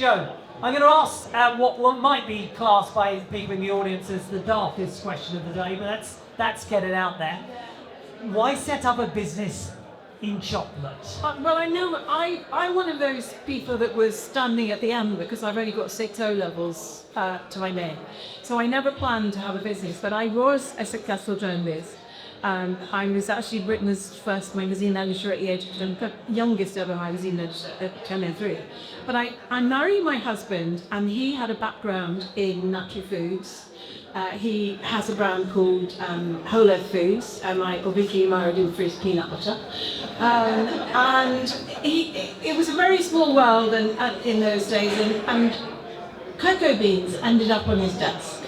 Jo, I'm going to ask what might be classed by people in the audience as the daftest question of the day, but let's get it out there. Why set up a business in chocolate? Well, I know I'm one of those people that was standing at the end because I've only got 6 O-levels to my name. So I never planned to have a business, but I was a successful journalist. I was actually Britain's first magazine editor at the age of the youngest ever magazine editor at 10 But I married my husband, and he had a background in natural foods. He has a brand called Whole Earth Foods, and I obviously married him for his peanut butter. And it was a very small world in those days, and cocoa beans ended up on his desk,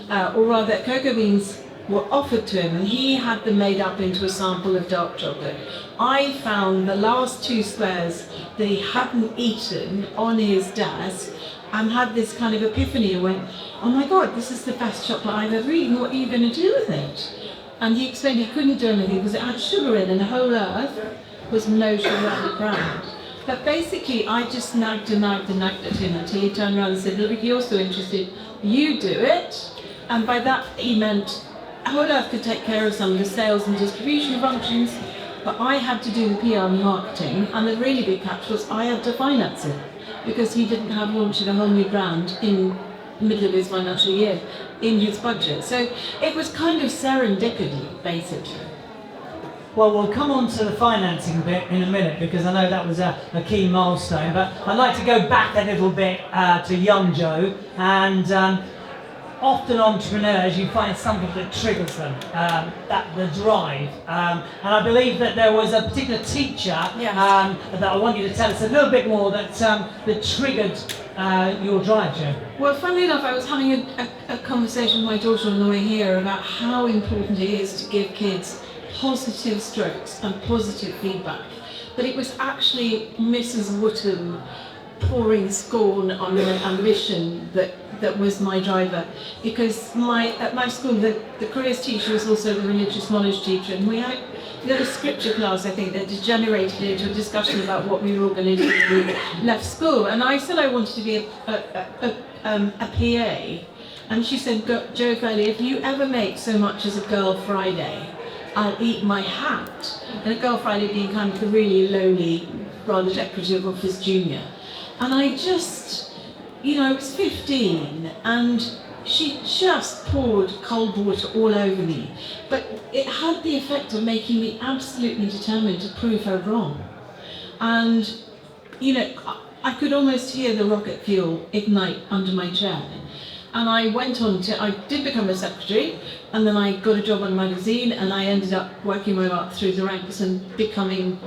or rather, cocoa beans were offered to him, and he had them made up into a sample of dark chocolate. I found the last 2 squares that he hadn't eaten on his desk and had this kind of epiphany and went, oh my God, this is the best chocolate I've ever eaten, what are you going to do with it? And he explained he couldn't do anything because it had sugar in, and Whole Earth was no sugar added brand. But basically, I just nagged at him until he turned around and said, look, if you're so interested, you do it. And by that, he meant Whole Earth could take care of some of the sales and distribution functions, but I had to do the PR and marketing, and the really big catch was I had to finance it, because he didn't have launching a whole new brand in the middle of his financial year in his budget. So it was kind of serendipity, basically. Well, we'll come on to the financing bit in a minute, because I know that was a key milestone, but I'd like to go back a little bit to young Jo, and often entrepreneurs, you find something that triggers them, the drive. And I believe that there was a particular teacher that I want you to tell us a little bit more that triggered your drive, Jo. Well, funnily enough, I was having a conversation with my daughter on the way here about how important it is to give kids positive strokes and positive feedback. But it was actually Mrs. Wootton pouring scorn on my ambition that was my driver, because at my school the careers teacher was also the religious knowledge teacher, and we had a scripture class, I think, that degenerated into a discussion about what we were all going to do when we left school, and I said I wanted to be a PA, and she said, Jo Fairley, if you ever make so much as a Girl Friday, I'll eat my hat. And a Girl Friday being kind of the really lowly, rather decorative office junior. And I just, I was 15, and she just poured cold water all over me. But it had the effect of making me absolutely determined to prove her wrong. And, I could almost hear the rocket fuel ignite under my chair. And I did become a secretary, and then I got a job on a magazine, and I ended up working my way up through the ranks and becoming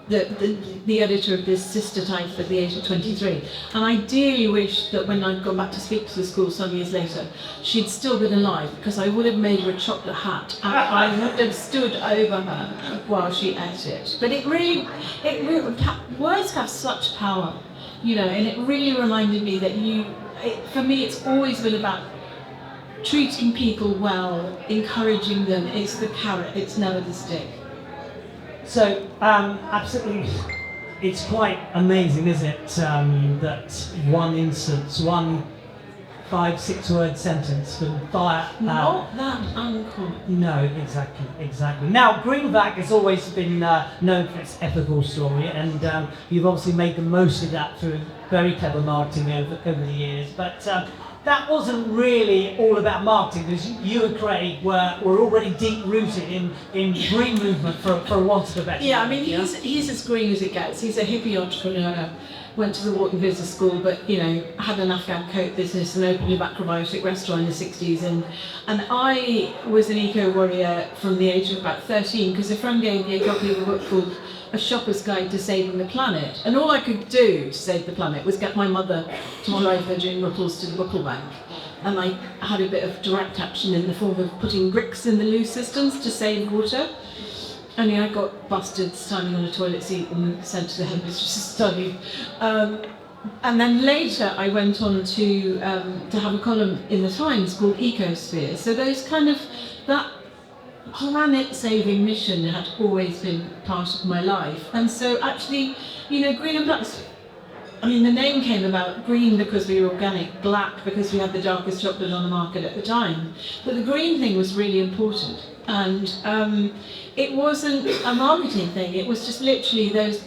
the editor of this sister type at the age of 23. And I dearly wish that when I'd gone back to speak to the school some years later, she'd still been alive, because I would have made her a chocolate hat, and I would have stood over her while she ate it. But it really words have such power, and it really reminded me that for me, it's always been about treating people well, encouraging them. It's the carrot, it's never the stick. So, absolutely, it's quite amazing, isn't it, that one instance, one 5-6 word sentence can fire. Not that uncommon. No, exactly. Now, Greenback has always been known for its ethical story, and you've obviously made the most of that through very clever marketing over the years. But that wasn't really all about marketing, because you and Craig were already deep rooted in green movement for want of a better. Yeah, I mean, he's as green as it gets. He's a hippie entrepreneur. Went to the Wharton Business School, but had an Afghan coat business and opened a macrobiotic restaurant in the 60s. And I was an eco warrior from the age of about 13, because a friend gave me a copy of a book called A Shopper's Guide to Saving the Planet. And all I could do to save the planet was get my mother to drive her during ripples to the Whipple Bank. And I had a bit of direct action in the form of putting bricks in the loo systems to save water. Only I got busted standing on a toilet seat and sent to the headmistress to study. And then later I went on to have a column in the Times called Ecosphere. So that planet-saving mission had always been part of my life. And so actually, Green and Black's I mean, the name came about green because we were organic, black because we had the darkest chocolate on the market at the time. But the green thing was really important. And it wasn't a marketing thing, it was just literally those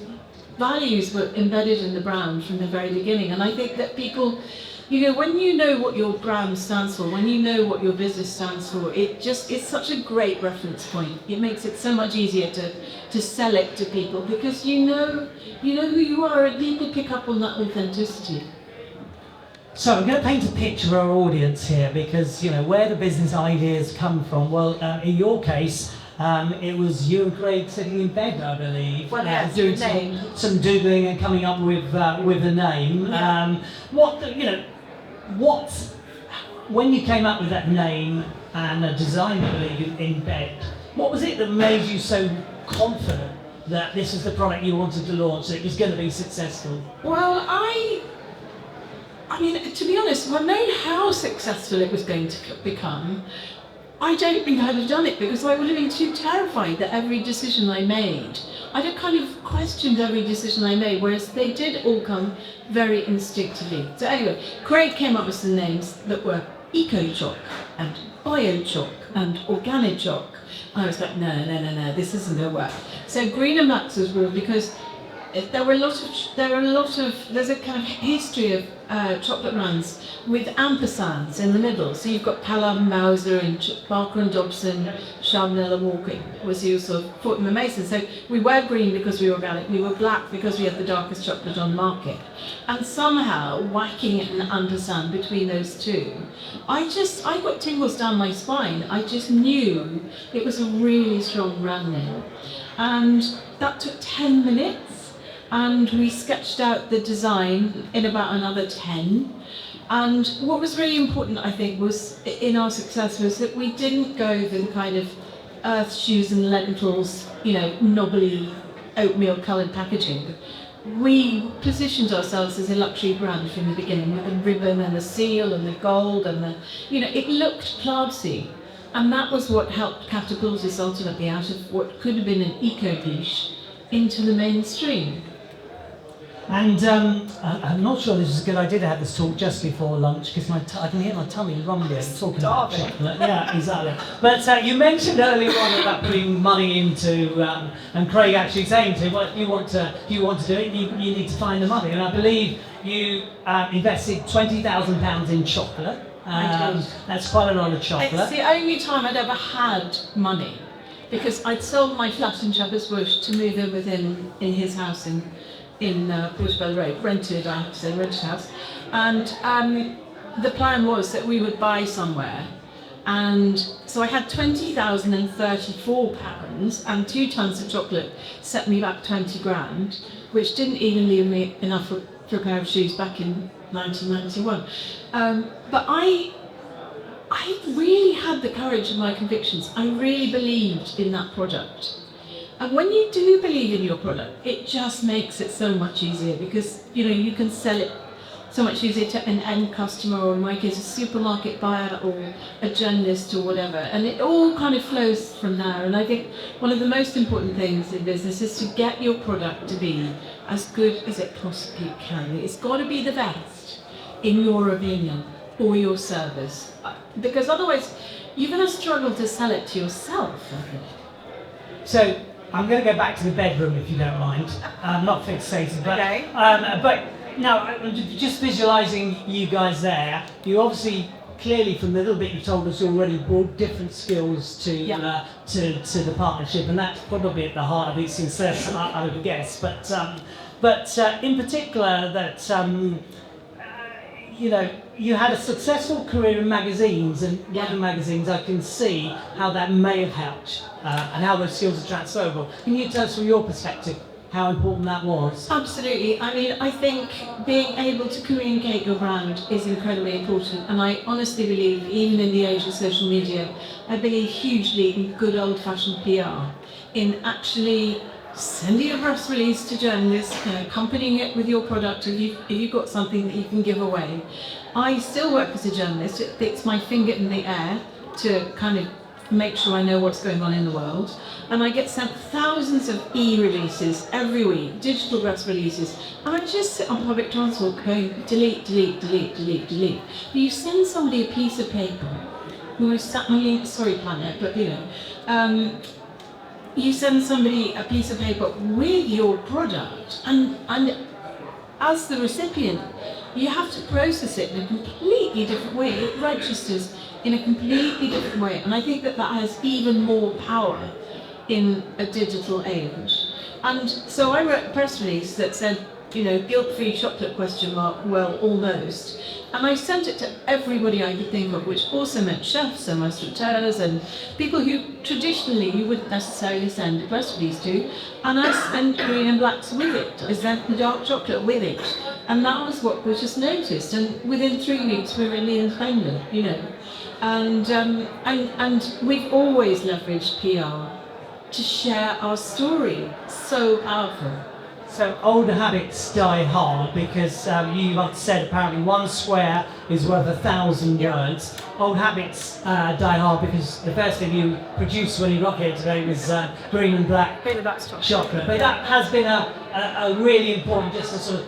values were embedded in the brand from the very beginning. And I think that people, when you know what your brand stands for, when you know what your business stands for, it's such a great reference point. It makes it so much easier to sell it to people because you know who you are and people pick up on that authenticity. So I'm going to paint a picture for our audience here because, where the business ideas come from. Well, in your case, it was you and Craig sitting in bed, I believe, doing some doodling and coming up with a name. Yeah. When you came up with that name and a design, I believe, in bed, what was it that made you so confident that this was the product you wanted to launch, that it was going to be successful? Well, I mean, to be honest, if I'd known how successful it was going to become, I don't think I'd have done it because I would have been too terrified that every decision I made, I'd have kind of questioned every decision I made, whereas they did all come very instinctively. So anyway, Craig came up with some names that were Eco-Choc and Bio-Choc and Organic-Choc. I was like, no, this isn't going to work. So green and blacks was real because there's a kind of history of chocolate brands with ampersands in the middle. So you've got Palab and Bowser and Barker and Dobson, Charbonnel and Walking was who sort of fought them and Mason. So we were green because we were organic, we were black because we had the darkest chocolate on the market. And somehow whacking an ampersand between those two, I got tingles down my spine. I just knew it was a really strong brand name. And that took 10 minutes. And we sketched out the design in about another 10. And what was really important, I think, was in our success was that we didn't go for the kind of earth, shoes and lentils, knobbly oatmeal coloured packaging. We positioned ourselves as a luxury brand from the beginning with the ribbon and the seal and the gold and it looked classy. And that was what helped catapult us ultimately out of what could have been an eco niche into the mainstream. And I'm not sure this is a good idea to have this talk just before lunch because I can hear my tummy rumbling talking about chocolate. Yeah, exactly. But you mentioned earlier on about putting money into, and Craig actually saying to you, well, if you want to do it, you need to find the money. And I believe you invested £20,000 in chocolate. I did. That's quite a lot of chocolate. It's the only time I'd ever had money because I'd sold my flat in Shepherd's Bush to move in with him in his house in Portobello Road, rented house, and the plan was that we would buy somewhere, and so I had £20,034 and 2 tons of chocolate set me back 20 grand, which didn't even leave me enough for a pair of shoes back in 1991. But I really had the courage of my convictions. I really believed in that product. And when you do believe in your product, it just makes it so much easier because you can sell it so much easier to an end customer, or in my case a supermarket buyer or a journalist or whatever, and it all kind of flows from there. And I think one of the most important things in business is to get your product to be as good as it possibly can. It's got to be the best, in your opinion, or your service, because otherwise you're going to struggle to sell it to yourself, I think. So I'm going to go back to the bedroom if you don't mind. I'm not fixated, but Okay. But now just visualising you guys there, you obviously clearly from the little bit you told us already brought different skills to the partnership, and that's probably at the heart of its success, I would guess. But in particular that you had a successful career in magazines, and London magazines, I can see how that may have helped and how those skills are transferable. Can you tell us from your perspective how important that was? Absolutely. I mean, I think being able to communicate your brand is incredibly important, and I honestly believe, even in the age of social media, I believe hugely in good old-fashioned PR, in actually sending a press release to journalists, accompanying it with your product if you've got something that you can give away. I still work as a journalist. It's my finger in the air to kind of make sure I know what's going on in the world. And I get sent thousands of e-releases every week, digital press releases, and I just sit on public transport going delete, delete, delete, delete, delete. But you send somebody a piece of paper, who is sorry Planet, but you send somebody a piece of paper with your product, and as the recipient, you have to process it in a completely different way. It registers in a completely different way, and I think that has even more power in a digital age. And so I wrote a press release that said, guilt-free chocolate ? Well, almost. And I sent it to everybody I could think of, which also meant chefs and restaurateurs and people who traditionally you wouldn't necessarily send a press release to. And I sent green and blacks with it. I sent the dark chocolate with it. And that was what was just noticed. And within 3 weeks, we were in the Independent, And we've always leveraged PR to share our story. So powerful. So old habits die hard because you have said apparently one square is worth 1,000 words. Old habits die hard because the first thing you produced when you got here today was green and black chocolate. But that has been a really important, just to sort of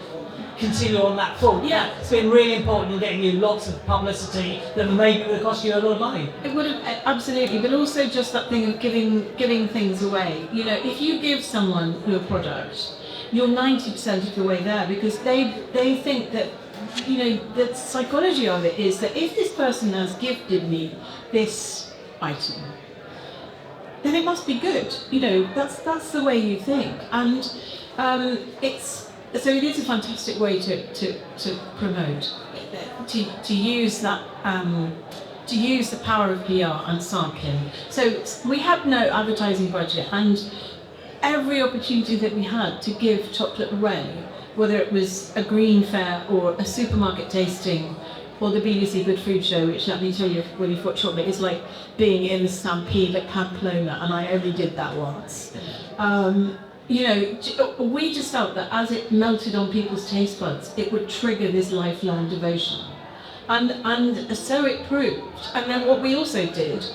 continue on that thought. Yeah. It's been really important in getting you lots of publicity that maybe would have cost you a lot of money. It would have, absolutely, but also just that thing of giving things away. If you give someone your product, you're 90% of the way there, because they think that, the psychology of it is that if this person has gifted me this item, then it must be good. That's the way you think. And so it is a fantastic way to promote, to use that, to use the power of PR and sampling. So we had no advertising budget, and every opportunity that we had to give chocolate away, whether it was a green fair or a supermarket tasting or the BBC Good Food Show, which, let me tell you, when you've got chocolate, is like being in the Stampede at Pamplona, and I only did that once. We just felt that as it melted on people's taste buds, it would trigger this lifelong devotion. And so it proved. And then what we also did,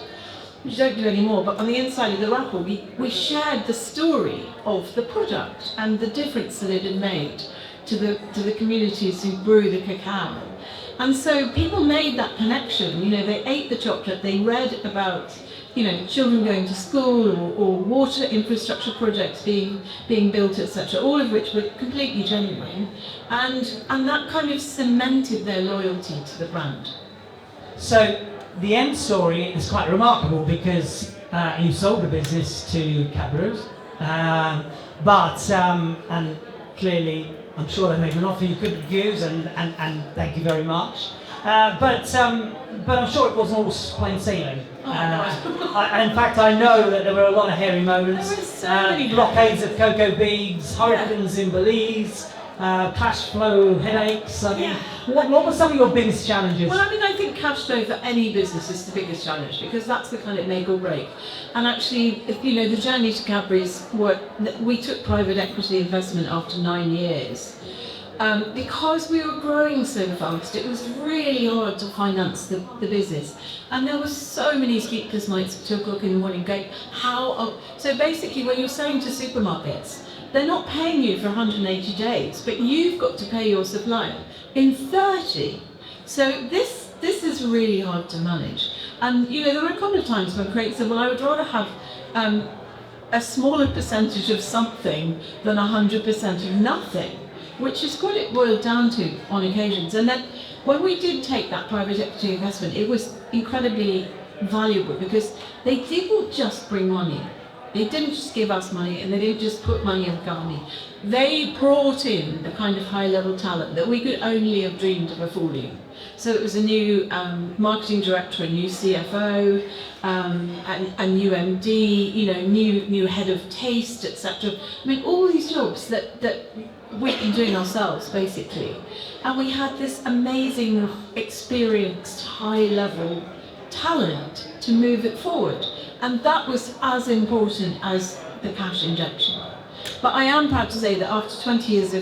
which you don't do anymore, but on the inside of the wrapper, we shared the story of the product and the difference that it had made to the communities who brew the cacao. And so people made that connection. They ate the chocolate, they read about children going to school or water infrastructure projects being built, etc., all of which were completely genuine, and that kind of cemented their loyalty to the brand. So the end story is quite remarkable because you sold the business to Cadbury's, and clearly I'm sure they made an offer you couldn't refuse, and thank you very much. But I'm sure it wasn't all plain sailing. In fact, I know that there were a lot of hairy moments. There were so many blockades of cocoa beans, hurricanes in Belize, cash flow headaches. I mean, what were some of your biggest challenges? Well, I think cash flow for any business is the biggest challenge, because that's the kind of make or break. And actually, the journey to Cadbury's, we took private equity investment after 9 years. Because we were growing so fast, it was really hard to finance the business. And there were so many sleepless nights at 2 o'clock in the morning going, so basically when you're selling to supermarkets, they're not paying you for 180 days, but you've got to pay your supplier in 30. So this is really hard to manage. And there were a couple of times when Craig said, well, I would rather have a smaller percentage of something than 100% of nothing, which is what it boiled down to on occasions. And then when we did take that private equity investment, it was incredibly valuable because they didn't just bring money. They didn't just give us money, and they didn't just put money in the company. They brought in the kind of high-level talent that we could only have dreamed of affording. So it was a new marketing director, a new CFO, a new MD, new head of taste, etc. All these jobs that we've been doing ourselves, basically. And we had this amazing, experienced, high-level talent to move it forward. And that was as important as the cash injection. But I am proud to say that after 20 years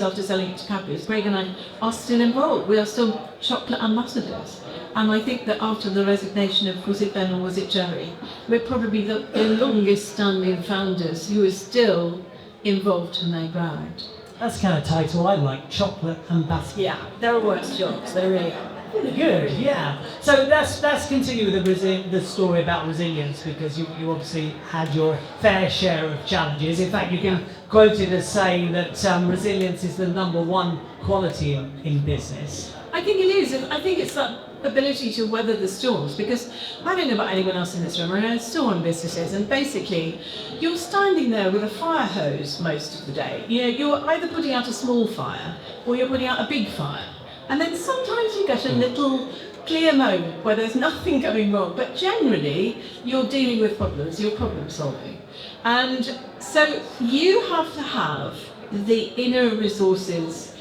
after selling it to Cadbury's, Greg and I are still involved. We are still chocolate ambassadors. And I think that after the resignation of, was it Ben or was it Jerry, we're probably the longest standing founders who are still involved in their ground. That's the kind of title I like, chocolate ambassador. Yeah, there are worse jobs, they really are. Good, yeah. So let's continue with the story about resilience, because you obviously had your fair share of challenges. In fact, you've been quoted as saying that resilience is the number one quality in business. I think it is. I think it's that ability to weather the storms, because I don't know about anyone else in this room, I know storm businesses, and basically you're standing there with a fire hose most of the day. You know, you're either putting out a small fire or you're putting out a big fire. And then sometimes you get a little clear moment where there's nothing going wrong, but generally you're dealing with problems, you're problem solving. And so you have to have the inner resources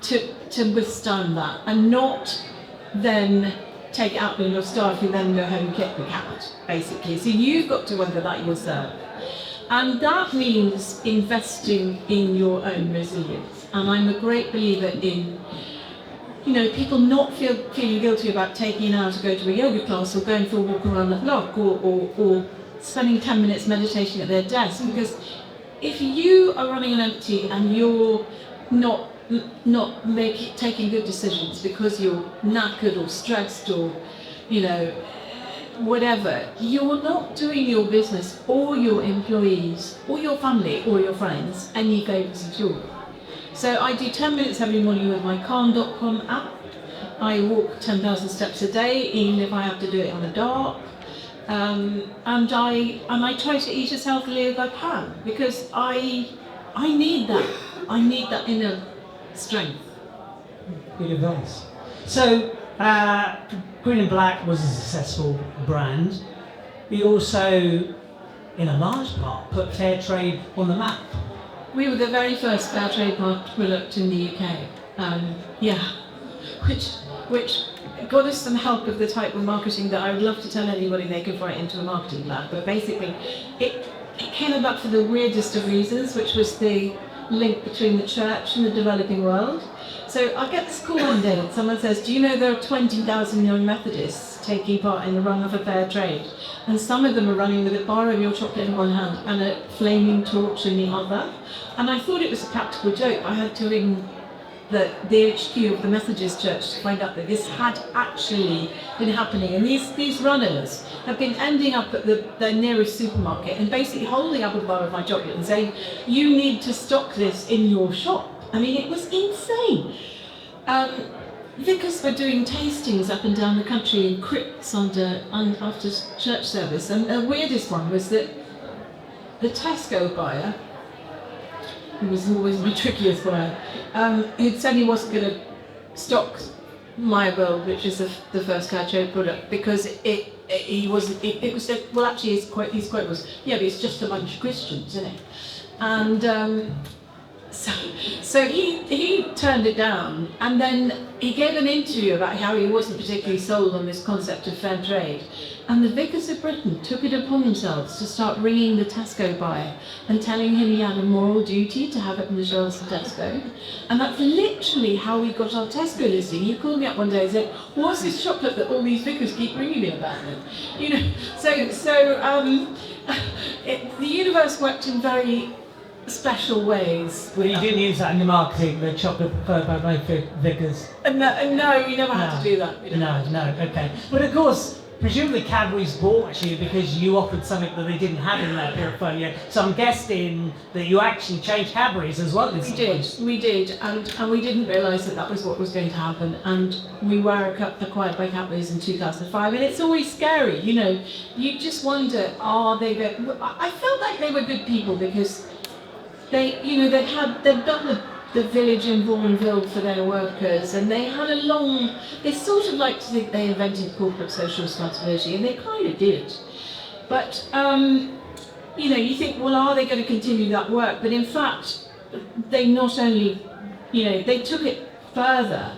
to withstand that, and not then take it out on your staff who then go home and kick the cat, basically. So you've got to weather that yourself. And that means investing in your own resilience. And I'm a great believer in, you know, people not feeling guilty about taking an hour to go to a yoga class or going for a walk around the block or spending 10 minutes meditating at their desk. Because if you are running on empty and you're not taking good decisions because you're knackered or stressed or, you know, whatever, you're not doing your business or your employees or your family or your friends any favours at all. So I do 10 minutes every morning with my calm.com app. I walk 10,000 steps a day, even if I have to do it on the dark. And I try to eat as healthily as I can, because I need that. I need that inner strength. Good advice. So, Green and Black was a successful brand. We also, in a large part, put Fairtrade on the map. We were the very first Fairtrade product in the UK. Which got us some help of the type of marketing that I would love to tell anybody they could write into a marketing plan. But basically, it came about for the weirdest of reasons, which was the link between the church and the developing world. So I get this call one day and someone says, do you know there are 20,000 young Methodists taking part in the run of a fair trade? And some of them are running with a bar of your chocolate in one hand and a flaming torch in the other. And I thought it was a practical joke. I had to ring the HQ of the Methodist Church to find out that this had actually been happening. And these runners have been ending up at the nearest supermarket and basically holding up a bar of my chocolate and saying, you need to stock this in your shop. I mean, it was insane. Vicars were doing tastings up and down the country in crypts after church service. And the weirdest one was that the Tesco buyer, who was always my trickiest buyer, he said he wasn't going to stock my world, which is the first Fairtrade product, because his quote was, yeah, but it's just a bunch of Christians, isn't it? And so he turned it down, and then he gave an interview about how he wasn't particularly sold on this concept of fair trade. And the Vicars of Britain took it upon themselves to start ringing the Tesco buyer and telling him he had a moral duty to have it on the shelves of Tesco. And that's literally how we got our Tesco listing. He called me up one day and said, what's this chocolate that all these vicars keep ringing me about? You know, the universe worked in very special ways. Well, you didn't use that in the marketing, the chocolate preferred by my vicars? No, we never had to do that. No, okay. But of course, presumably Cadbury's bought you because you offered something that they didn't have in their portfolio. So I'm guessing that you actually changed Cadbury's as well. We did, and we didn't realise that was what was going to happen. And we were acquired by Cadbury's in 2005, and it's always scary, you know. You just wonder, are they good? I felt like they were good people because they'd done the village in Vaughanville for their workers, and they sort of like to think they invented corporate social responsibility, and they kind of did. But, you think, well, are they going to continue that work? But in fact, they not only, they took it further.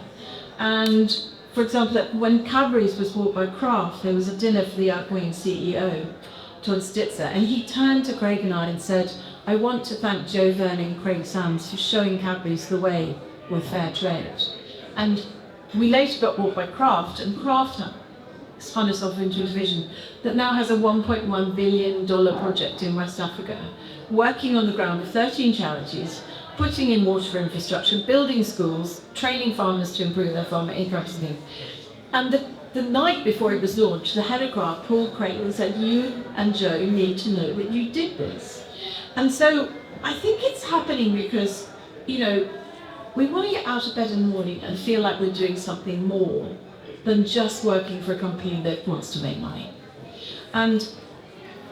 And, for example, when Cadbury's was bought by Kraft, there was a dinner for the outgoing CEO, Todd Stitzer, and he turned to Craig and I and said, I want to thank Jo Fairley and Craig Sams for showing Cadbury's the way with fair trade. And we later got bought by Kraft, and Kraft spun us off into a division that now has a $1.1 billion project in West Africa, working on the ground with 13 charities, putting in water infrastructure, building schools, training farmers to improve their farmer income. And the night before it was launched, the head of Kraft, Paul Creighton, said, "You and Jo need to know that you did this." And so I think it's happening because, you know, we want to get out of bed in the morning and feel like we're doing something more than just working for a company that wants to make money. And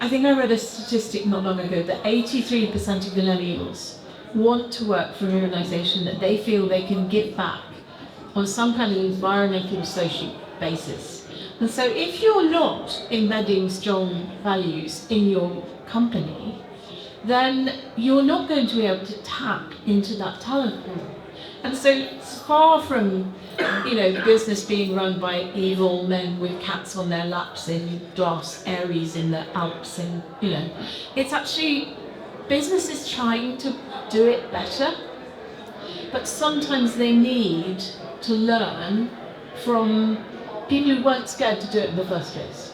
I think I read a statistic not long ago that 83% of millennials want to work for an organisation that they feel they can give back on some kind of environmental social basis. And so if you're not embedding strong values in your company, then you're not going to be able to tap into that talent pool. And so it's far from, you know, the business being run by evil men with cats on their laps in glass areas in the Alps, and, you know, it's actually businesses trying to do it better, but sometimes they need to learn from people who weren't scared to do it in the first place.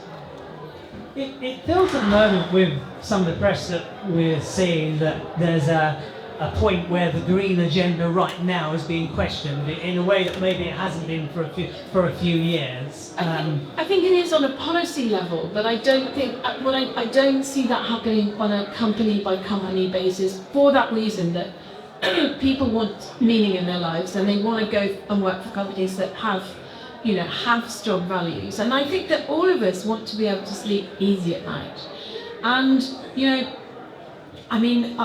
It feels at the moment with some of the press that we're seeing that there's a point where the green agenda right now is being questioned in a way that maybe it hasn't been for a few years. I think it is on a policy level, but I don't think I don't see that happening on a company by company basis, for that reason that people want meaning in their lives and they want to go and work for companies that have strong values. And I think that all of us want to be able to sleep easy at night. And, you know, I mean,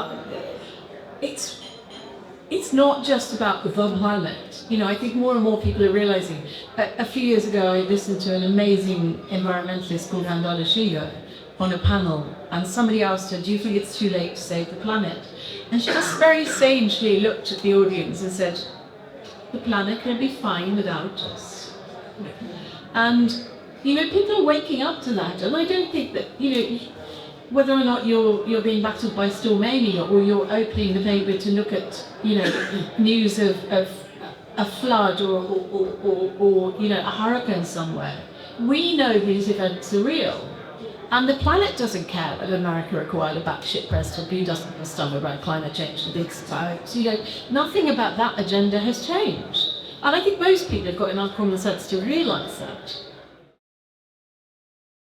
it's not just about the planet. You know, I think more and more people are realizing. A few years ago, I listened to an amazing environmentalist called Vandana Shiva on a panel, and somebody asked her, "Do you think it's too late to save the planet?" And she just very sagely looked at the audience and said, "The planet can be fine without us." And, you know, people are waking up to that, and I don't think that, you know, whether or not you're being battered by Storm Amy or you're opening the paper to look at, you know, news of a flood or you know, a hurricane somewhere, we know these events are real. And the planet doesn't care that America acquired a batshit president who doesn't understand about climate change and big spikes. You know, nothing about that agenda has changed. And I think most people have got enough common sense to realise that.